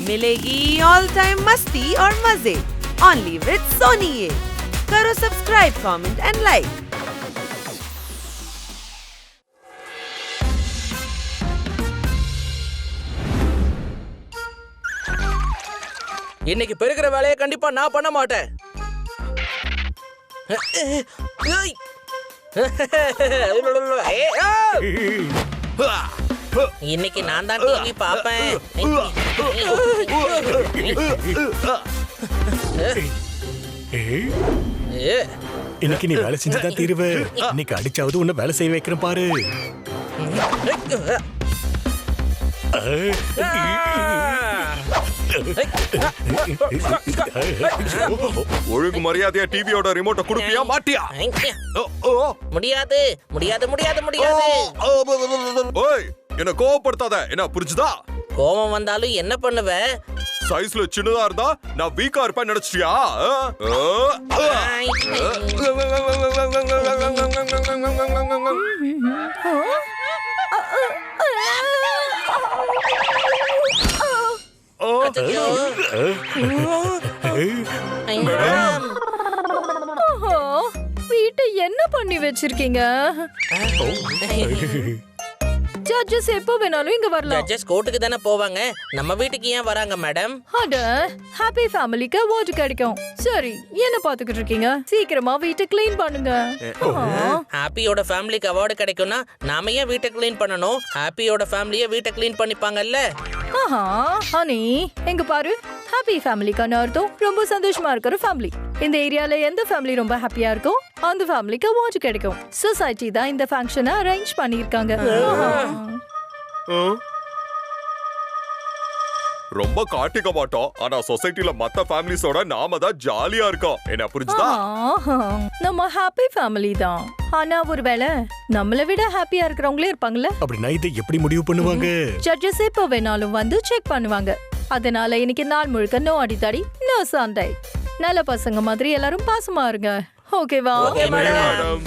मिलेगी all time मस्ती और मजे ओनली विद सोनी ये। करो सब्सक्राइब, कमेंट एंड लाइक। இன்னைக்கு பெருக்கிற வேலையை கண்டிப்பா நான் பண்ண மாட்டேன். இன்னைக்கு நான் தான் டிவி பாப்பேன். இன்னைக்கு நீ வேலை செஞ்சுதான் தீருவ. இன்னைக்கு அடிச்சாவது உன்னை வேலை செய்ய வைக்கிறேன் பாரு. ஒழுங்கு மரியாதையா டிவியோட ரிமோட்ட குடுப்பியா மாட்டியா? முடியாது முடியாது முடியாது முடியாது. ஓய், என்ன கோவப்படுத்தாத. என்ன புரிஞ்சுதா? கோவம் வந்தாலும் என்ன பண்ணுவ? சைஸ்ல சின்னதா இருந்தா நான் வீக்கா இருப்பேன் நினைச்சிட்டியா? வீட்டை என்ன பண்ணி வச்சிருக்கீங்க? ஜட்ஜஸ் எப்போ வேணாலும் இங்க வரலாம். ஜட்ஜஸ் கோர்ட்டுக்கு தானே போவாங்க, நம்ம வீட்டுக்கு ஏன் வராங்க மேடம்? அட, ஹாப்பி ஃபேமிலிக்கு அவார்ட் கிடைக்கும். சரி, என்ன பாத்துக்கிட்டு இருக்கீங்க? சீக்கிரமா வீட்டை க்ளீன் பண்ணுங்க. ஹாப்பியோட ஃபேமிலிக்கு அவார்டு கிடைக்கும்னா நாம ஏன் வீட்டை க்ளீன் பண்ணணும்? ஹாப்பியோட ஃபேமிலியே வீட்டை க்ளீன் பண்ணிப்பாங்கல்ல. ஆஹா, ஹனி, எங்க பாரு. ஹாப்பி ஃபேமிலிக்கான அர்த்தம் ரொம்ப சந்தோஷமா இருக்கிற ஃபேமிலி. இந்த ஏரியால எந்த ஃபேமிலி ரொம்ப ஹாப்பியா இருக்கோ அந்த ஃபேமிலிக்கு அவார்ட் கிடைக்கும். சொசைட்டி தான் இந்த ஃபங்க்ஷனை அரேஞ்ச் பண்ணிருக்காங்க. ரொம்ப காட்டிக்க மாட்டோம், ஆனா சொசைட்டில மத்த ஃபேமிலிஸோட நாம தான் ஜாலியா இருக்கோம். என்ன புரிஞ்சுதா? நம்ம ஹாப்பி ஃபேமிலி தான். ஆனா ஒருவேளை நம்மளை விட ஹாப்பியா இருக்கிறவங்களே இருப்பாங்கல்ல. அப்படின்னா இதை எப்படி முடிவு பண்ணுவாங்க? ஜட்ஜஸ் எப்போ வேணாலும் வந்து செக் பண்ணுவாங்க. அதனால இன்னைக்கு நாள் முழுக்க நோ அடித்தடி, நோ சண்டை. நல்ல பசங்க மாதிரி எல்லாரும் பாசமா இருங்க. ஓகேவா? Okay madam.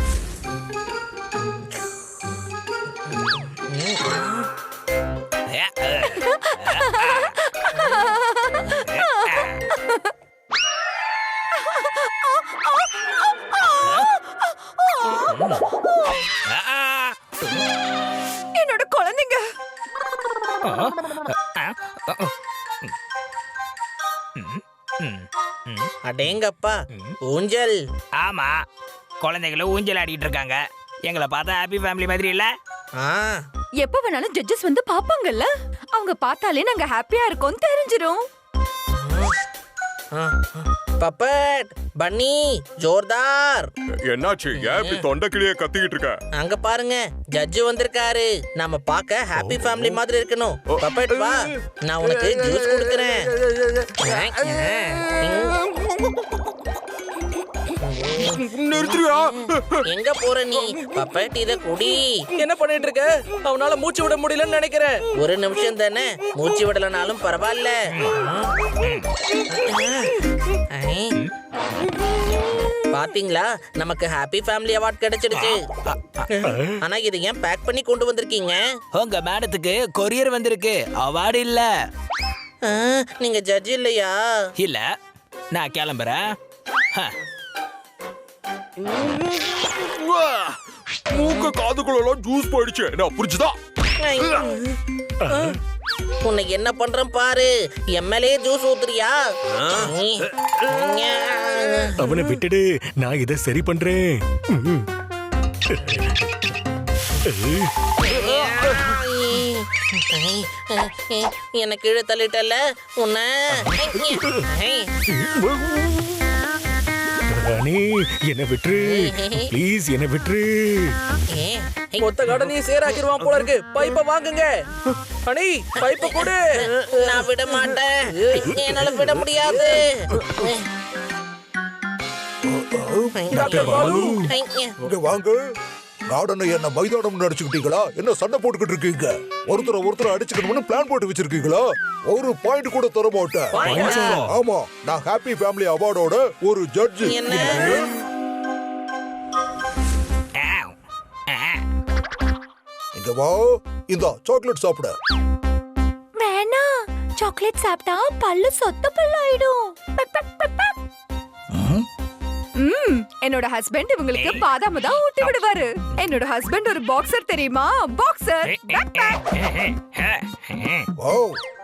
என்னோட குழந்தைங்க. அடேங்கப்பா, ஊஞ்சல். ஆமா, குழந்தைகளும் ஊஞ்சல் ஆடிட்டு இருக்காங்க. எங்களை பார்த்தா ஹாப்பி ஃபேமிலி மாதிரி இல்ல? எப்ப வேணாலும் ஜட்ஜஸ் வந்து பாப்பாங்கல்ல. அவங்க பார்த்தாலே நாங்க ஹாப்பியா இருக்கோம் தெரிஞ்சிரும். பப்பட், பன்னி, ஜோர்தார். என்னாச்சு? ஏன் இப்படி தொண்டைக்கிளியே கத்திக்கிட்டு இருக்க? அங்க பாருங்க, ஜட்ஜ் வந்திருக்காரு. நாம பார்க்க ஹாப்பி ஃபேமிலி மாதிரி இருக்கணும். பப்பட் வா, நான் உனக்கு ஜூஸ் கொடுக்கறேன். நிறுத்துறியா? எங்க போற நீ? பப்பட், இத குடி. என்ன பண்ணிட்டு இருக்க? அவனால மூச்சு விட முடியலன்னு நினைக்கிறேன். ஒரு நிமிஷம் தானே, மூச்சு விடலனாலும் பரவாயில்ல. பாத்தீங்களா, நமக்கு ஹாப்பி ஃபேமிலி அவார்ட் கிடைச்சிடுச்சு. ஆனா இதை ஏன் பேக் பண்ணி கொண்டு வந்திருக்கீங்க? உங்க மேடத்துக்கு கொரியர் வந்திருக்கு, அவார்டு இல்ல. நீங்க ஜட்ஜ் இல்லையா? இல்ல, நான் கிளம்புறேன். மூக்க காதுக்குள்ள ஜூஸ் போயிடுச்சு. என்ன புரிஞ்சுதா? உன்னை என்ன பண்றேன் பாரு. எம்எல்ஏ ஜூஸ் ஊத்துறியா? அவனை விட்டுடு, நான் இதை சரி பண்றேன். எனக்கு இழு தள்ளிட்டல உன்னை. ராணி, என்ன விட்டுரு ப்ளீஸ், என்ன விட்டுரு. மொத்த கடனையும் சேராக்கிடுவான் போல இருக்கு. பைப்பை வாங்குங்க. அனி, பைப்பை கொடு. நான் விட மாட்டேன், என்னால விட முடியாது. டாக்டர் பாலு, இங்க வாங்க. கார்டனை என்ன மைதானம் அடிச்சுக்கிட்டீங்களா? என்ன சண்டை போட்டுக்கிட்டு இருக்கீங்க? ஒருத்தர் அடிச்சுக்கணும்னு பிளான் போட்டு வச்சிருக்கீங்களா? ஒரு பாயிண்ட் கூட தர மாட்டேன். ஆமா, நான் ஹாப்பி ஃபேமிலி அவார்டோட ஒரு ஜட்ஜ். இங்க வா, இந்த சாக்லேட் சாப்பிட. வேணா, சாக்லேட் சாப்பிட்டா பல்லு சொத்த பல்லாயிடும். என்னோட ஹஸ்பண்ட் இவங்களுக்கு பாதாம் தான் ஊட்டி விடுவாரு. என்னோட ஹஸ்பண்ட் ஒரு பாக்ஸர் தெரியுமா? பாக்ஸர். ஓ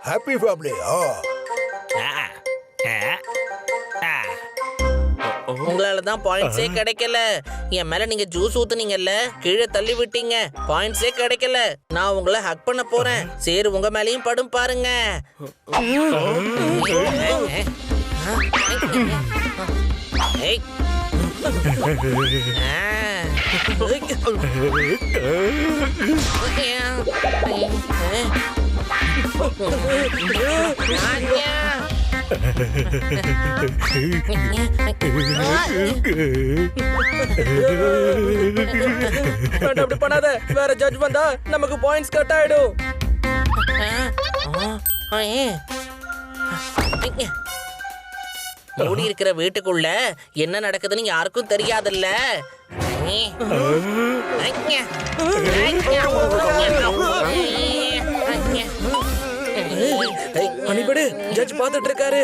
ஹாப்பி ஃபேமிலி. உங்களால தான் பாயிண்ட்ஸே கிடைக்கல. என் மேல நீங்க ஜூஸ் ஊத்துனீங்கல்ல, கீழே தள்ளி விட்டீங்க, பாயிண்ட்ஸே கிடைக்கல. நான் உங்களை ஹக் பண்ண போறேன். சரி, உங்க மேலயும் படும் பாருங்க. ஏய். அப்படி பண்ணாத, வேற ஜட்ஜ் வந்தா நமக்கு பாயிண்ட்ஸ் கட் ஆயிடும். மூடி இருக்கிற வீட்டுக்குள்ள என்ன நடக்குதுன்னு யாருக்கும் தெரியாதுல்ல. அனிபடு ஜட்ஜ் பாத்துட்டு இருக்காரு.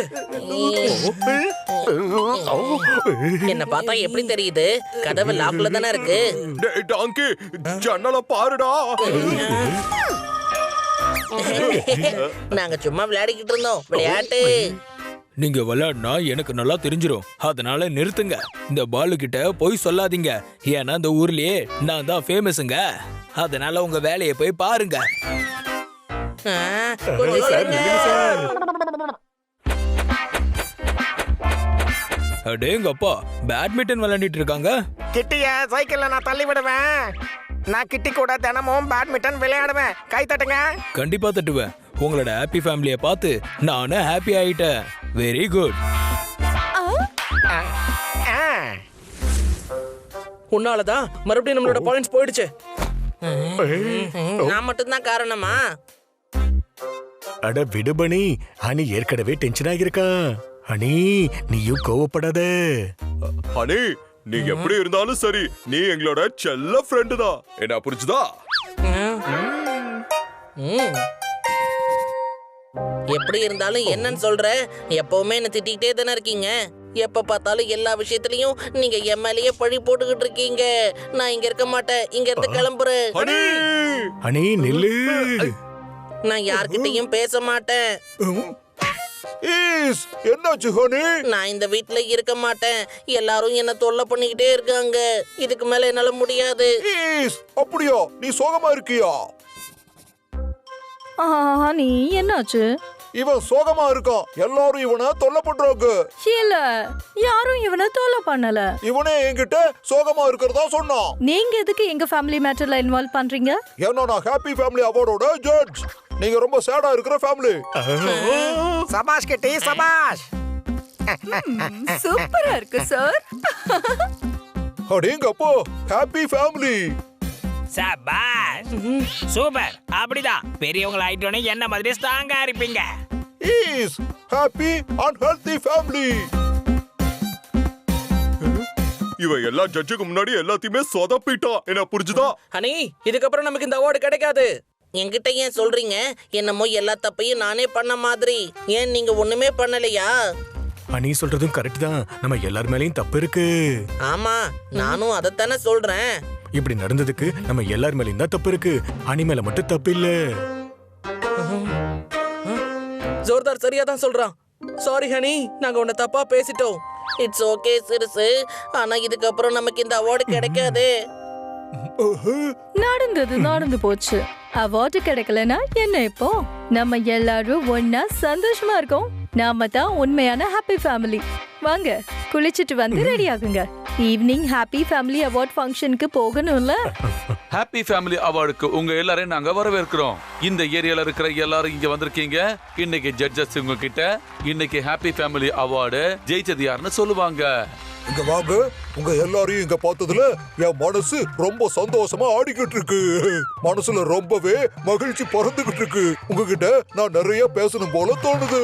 என்ன பார்த்தா எப்படி தெரியுது? கதவு லாக்ல தானே இருக்கு. டேய் டாங்கி, ஜன்னல பாருடா. நாங்க சும்மா விளையாடிக்கிட்டு இருந்தோம். விளையாட்டு நீங்க விளையாடினா எனக்கு நல்லா தெரிஞ்சிடும். அதனால நிறுத்துங்க. இந்த பாலு கிட்ட போய் சொல்லாதீங்க. ஏன்னா இந்த ஊர்லயே நான் தான் ஃபேமஸுங்க. அதனால உங்க வேலையை போய் பாருங்க. அடேங்கப்பா, பேட்மிண்டன் விளையாடிட்டு இருக்காங்க. கிட்டிய சைக்கிள்ல நான் தள்ளி விடுவேன். நான் கிட்டி கூட தினமும் பேட்மிண்டன் விளையாடுவேன். கை தட்டுங்க. கண்டிப்பா தட்டுவேன். உங்களோட ஹாப்பி ஃபேமிலியை பார்த்து நானும் ஹாப்பி ஆயிட்டேன். Very good. உன்னாலதான் மறுபடியும் நம்மளோட பாயிண்ட்ஸ் போயிடுச்சு. நான் மட்டும்தான் காரணமா? அட விடுபணி, ஹனி ஏற்கனவே டென்ஷன் ஆகியிருக்கான். ஹனி நீயும் கோவப்படாத. ஹனி, நீ எப்படி இருந்தாலும் சரி, நீ எங்களோட செல்ல ஃப்ரெண்டு தான். என்ன புரிஞ்சுதா? எப்படி இருந்தாலும் என்னன்னு சொல்ற? எப்பவுமே என்ன திட்டிகிட்டே தானே இருக்கீங்க. எப்ப பார்த்தாலும் எல்லா விஷயத்திலயும் நீங்க எம்எல்ஏ பழி போட்டுக்கிட்டு இருக்கீங்க. நான் இங்க இருக்க மாட்டேன். இங்க இருந்து கிளம்புறேன். ஹனி நில்லு. நான் யார்கிட்டயும் பேச மாட்டேன். என்னாச்சு ஹனி? நான் இந்த வீட்ல இருக்க மாட்டேன். எல்லாரும் என்ன தொல்லை பண்ணிக்கிட்டே இருக்காங்க. இதுக்கு மேல என்னால முடியாது. அப்படியா? நீ சோகமா இருக்கியா? ஹனி என்னாச்சு? இவன் சோகமா இருக்கான். எல்லாரும் இவனை தொல்லை பண்றாங்க. இல்ல, யாரும் இவனை தொல்லை பண்ணல. இவனே என்கிட்ட சோகமா இருக்கிறதா சொன்னான். நீங்க எதுக்கு எங்க ஃபேமிலி மேட்டர்ல இன்வால்வ் பண்றீங்க? ஏன்னா நான் ஹாப்பி ஃபேமிலி அவார்டோட ஜட்ஜ். நீங்க ரொம்ப சேடா இருக்கிற ஃபேமிலி. சபாஷ் கிட்டி, சபாஷ். சூப்பரா இருக்கு சார். அடேங்கப்பா, ஹாப்பி ஃபேமிலி. சபாஷ், சூப்பர். அப்படிதான் பெரியவங்க ஆயிட்டோனே என்ன மாதிரி ஸ்ட்ராங்கா இருப்பீங்க. Is happy and healthy family. இவன் எல்லா ஜட்ஜுக்கு முன்னாடி எல்லாத்தையுமே சொதப்பிட்டான். என்ன புரிஞ்சுதா? ஹனி, இதுக்கப்புறம் நமக்கு இந்த அவார்டு கிடைக்காது. என்கிட்ட ஏன் சொல்றீங்க? என்னமோ எல்லா தப்பையும் நானே பண்ண மாதிரி. ஏன் நீங்க ஒண்ணுமே பண்ணலையா? ஹனி சொல்றதும் கரெக்ட் தான். நம்ம எல்லார் மேலயும் தப்பு இருக்கு. ஆமா, நானும் அதைத்தானே சொல்றேன். இப்படி நடந்ததுக்கு நம்ம எல்லார் மேலயும் தான் தப்பு இருக்கு. ஹனி மேல மட்டும் தப்பு இல்ல. ஜோர்தார் சரியா தான் சொல்றான். சாரி ஹனி, நாங்க உன்னை தப்பா பேசிட்டோம். இட்ஸ் ஓகே சிறுசு. ஆனா இதுக்கப்புறம் நமக்கு இந்த அவார்டு கிடைக்காது. நடந்து போச்சு. அவார்டு கிடைக்கலனா என்ன? இப்போ நம்ம எல்லாரும் ஒன்னா சந்தோஷமா இருக்கோம். நாம தான் உண்மையான ஹாப்பி ஃபேமிலி. வாங்க குளிச்சிட்டு வந்து ரெடி ஆகுங்க. ஈவினிங் ஹாப்பி ஃபேமிலி அவார்ட் ஃபங்க்ஷனுக்கு போகணும்ல. ஹாப்பி ஃபேமிலி அவார்டுக்கு உங்க எல்லாரையும் நாங்க வரவேற்கிறோம். இந்த ஏரியால இருக்கிற எல்லாரும் இங்க வந்திருக்கீங்க. இன்னைக்கு ஜட்ஜஸ் உங்ககிட்ட இன்னைக்கு ஹாப்பி ஃபேமிலி அவார்டு ஜெயிச்சது யாருன்னு சொல்லுவாங்க. இங்க வாங்க. உங்க எல்லாரையும் இங்க பார்த்ததுல என் மனசு ரொம்ப சந்தோஷமா ஆடிக்கிட்டு இருக்கு. மனசுல ரொம்பவே மகிழ்ச்சி பறந்துகிட்டு இருக்கு. உங்ககிட்ட நான் நிறைய பேசணும் போல தோணுது.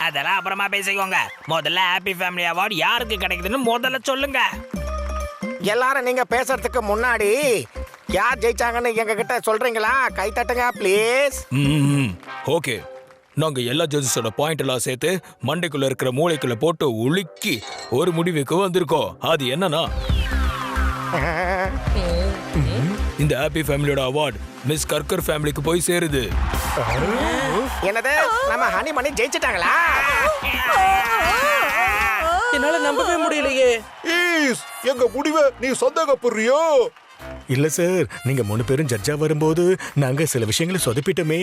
அதெல்லாம் அப்புறமா பேசிக்கோங்க. முதல்ல ஹாப்பி ஃபேமிலி அவார்டு யாருக்கு கிடைக்குதுன்னு முதல்ல சொல்லுங்க. எல்லாரும் நீங்க பேசுறதுக்கு முன்னாடி யார் ஜெயிச்சாங்கன்னு எங்க கிட்ட சொல்றீங்களா? கை தட்டுங்க ப்ளீஸ். ஓகே, நாங்க எல்லா ஜட்ஜஸோட பாயிண்ட் எல்லாம் சேர்த்து மண்டைக்குள்ள இருக்கிற மூளைக்குள்ள போட்டு உலுக்கி ஒரு முடிவுக்கு வந்திருக்கோம். அது என்னன்னா, இந்த ஹாப்பி ஃபேமிலியோட அவார்ட் மிஸ் கர்கர் ஃபேமிலிக்கு போய் சேருது. என்னது, நம்ம ஹனிமணி ஜெயிச்சிட்டாங்களா? என்னால நம்பவே முடியலையே. எங்க முடிவை நீ சந்தேகப்படுறியோ? இல்ல சார், நீங்க 3 பேரும் ஜட்ஜா வரும்போது நாங்க சில விஷயங்களை சொதப்பிட்டோமே.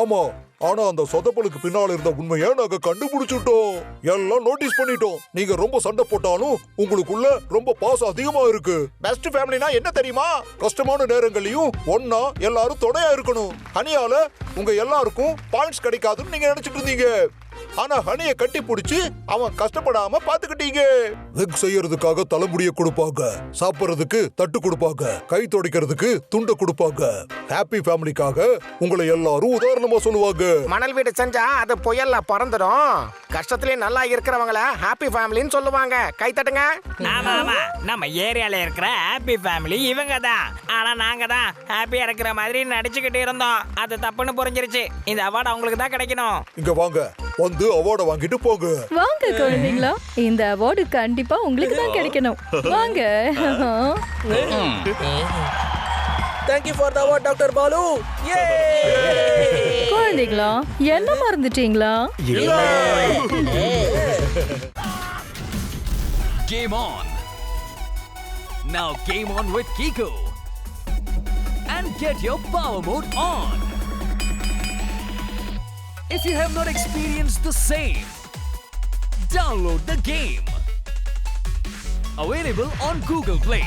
ஆமா, ஆனா அந்த சொதப்பலுக்கு பின்னால இருந்த உண்மையை நாங்க கண்டுபிடிச்சிட்டோம். எல்லாம் நோட்டீஸ் பண்ணிட்டோம். நீங்க ரொம்ப சண்டை போட்டாலும் உங்களுக்குள்ள ரொம்ப பாசம் அதிகமா இருக்கு. பெஸ்ட் ஃபேமிலினா என்ன தெரியுமா? கஷ்டமான நேரங்களையும் ஒன்னா எல்லாரும் துணையா இருக்கணும். ஹனியால உங்க எல்லாருக்கும் பாயிண்ட்ஸ் கிடைக்காதுன்னு நீங்க நினைச்சிட்டு இருந்தீங்க. ஆனா ஹனிய கட்டி பிடிச்சி அவன் கஷ்டப்படாம பாத்துக்கிட்டீங்க. விக் செய்யறதுக்காக தலைமுடிய கொடுப்பாங்க, சாப்பிடுறதுக்கு தட்டு கொடுப்பாங்க, கை துடைக்கிறதுக்கு துண்டை கொடுப்பாங்க. ஹாப்பி ஃபேமிலிக்காக உங்களை எல்லாரும் உதாரணமா சொல்லுவாங்க. மணல் வீடு செஞ்சா அது புயல்ல பறந்துடும். கஷ்டத்திலே நல்லா இருக்கிறவங்கள ஹாப்பி ஃபேமிலின்னு சொல்லுவாங்க. கை தட்டுங்க. ஆமா ஆமா, நம்ம ஏரியால இருக்கிற ஹாப்பி ஃபேமிலி இவங்க தான். ஆனா நாங்க தான் ஹாப்பியா இருக்கிற மாதிரி நடிச்சுக்கிட்டு இருந்தோம். அது தப்புன்னு புரிஞ்சிருச்சு. இந்த அவார்டு அவங்களுக்கு தான் கிடைக்கணும். இங்க வாங்க, வந்து அவார்ட வாங்கிட்டு போங்க. வாங்க குழந்தைங்களா, இந்த அவார்டு கண்டிப்பா உங்களுக்கு தான் கிடைக்கணும். வாங்க. Thank you for the award, Dr. Balu. Yay! குழந்தைங்களா, என்ன மறந்துட்டீங்களா? Game on. Now game on with Kiko. And get your power mode on. If you have not experienced the same, download the game. Available on Google Play.